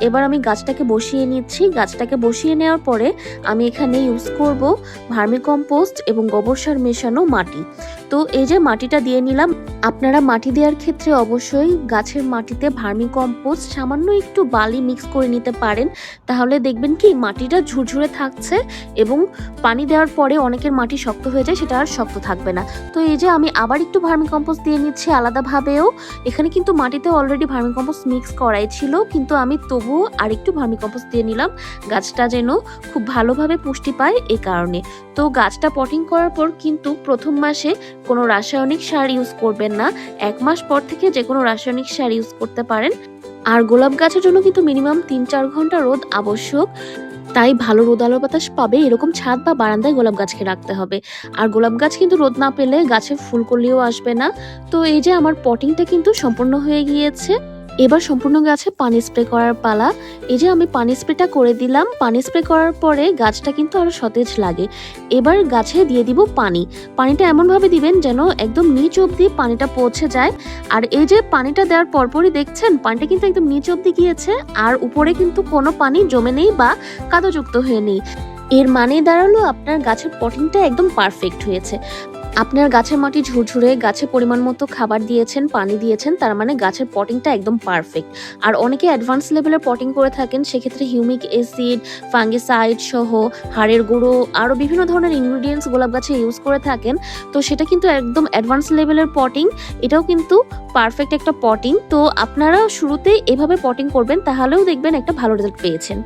এবার আমি গাছটাকে বসিয়ে নিচ্ছি। গাছটাকে বসিয়ে নেওয়ার পরে আমি এখানে ইউজ করব ভার্মিকম্পোস্ট এবং গোবর সার মেশানো মাটি। তো এই যে মাটিটা দিয়ে নিলাম। আপনারা মাটি দেওয়ার ক্ষেত্রে অবশ্যই গাছের মাটিতে ভার্মিকম্পোস্ট সামান্য একটু বালি মিক্স করে নিতে পারেন, তাহলে দেখবেন কি মাটিটা ঝুরঝুরে থাকছে এবং পানি দেওয়ার পরে অনেকের মাটি শক্ত হয়ে যায়, সেটা আর শক্ত থাকবে না। তো এই যে আমি আবার একটু ভার্মিকম্পোস্ট দিয়ে নিচ্ছি আলাদাভাবেও। এখানে কিন্তু মাটিতে অলরেডি ভার্মিকম্পোস্ট মিক্স করাই ছিল, কিন্তু আমি তবুও আরেকটু ভার্মিকম্পোস্ট দিয়ে নিলাম গাছটা যেন খুব ভালোভাবে পুষ্টি পায় এই কারণে। তো গাছটা পটিং করার পর কিন্তু প্রথম মাসে কোনো রাসায়নিক সার ইউজ করবেন না, 1 মাস পর থেকে যে কোনো রাসায়নিক সার ইউজ করতে পারেন। আর গোলাপ গাছের জন্য কিন্তু মিনিমাম 3-4 ঘন্টা রোদ আবশ্যক, তাই ভালো রোদ আলো বাতাস পাবে এরকম ছাদ বা বারান্দায় গোলাপ গাছকে রাখতে হবে। আর গোলাপ গাছ কিন্তু রোদ না পেলে গাছে ফুলকলিও আসবে না। তো এই যে আমার পটিংটা কিন্তু সম্পূর্ণ হয়ে গিয়েছে। এবার সম্পূর্ণ গাছে পানি স্প্রে করার পালা। এই যে আমি পানি স্প্রেটা করে দিলাম। পানি স্প্রে করার পরে গাছটা কিন্তু আরো সতেজ লাগে। এবার গাছে দিয়ে দিব পানি। পানিটা এমনভাবে দিবেন যেন একদম নিচ অবধি পানিটা পৌঁছে যায়। আর এই যে পানিটা দেওয়ার পরপরই দেখছেন পানিটা কিন্তু একদম নিচ অবধি গিয়েছে, আর উপরে কিন্তু কোনো পানি জমে নেই বা কাদাযুক্ত হয়ে নেই। এর মানে দাঁড়ালো আপনার গাছের পটিংটা একদম পারফেক্ট হয়েছে। আপনার গাছের মাটি ঝুরঝুরে, গাছে পরিমাণ মতো খাবার দিয়েছেন, পানি দিয়েছেন, তার মানে গাছের পটিংটা একদম পারফেক্ট। আর অনেকে অ্যাডভান্স লেভেলের পটিং করে থাকেন, সেক্ষেত্রে হিউমিক অ্যাসিড, ফাঙ্গিসাইড সহ হাড়ের গুঁড়ো আরও বিভিন্ন ধরনের ইনগ্রিডিয়েন্টস গোলাপ গাছে ইউজ করে থাকেন। তো সেটা কিন্তু একদম অ্যাডভান্স লেভেলের পটিং, এটাও কিন্তু পারফেক্ট একটা পটিং। তো আপনারা শুরুতেই এভাবে পটিং করবেন, তাহলেও দেখবেন একটা ভালো রেজাল্ট পেয়েছেন।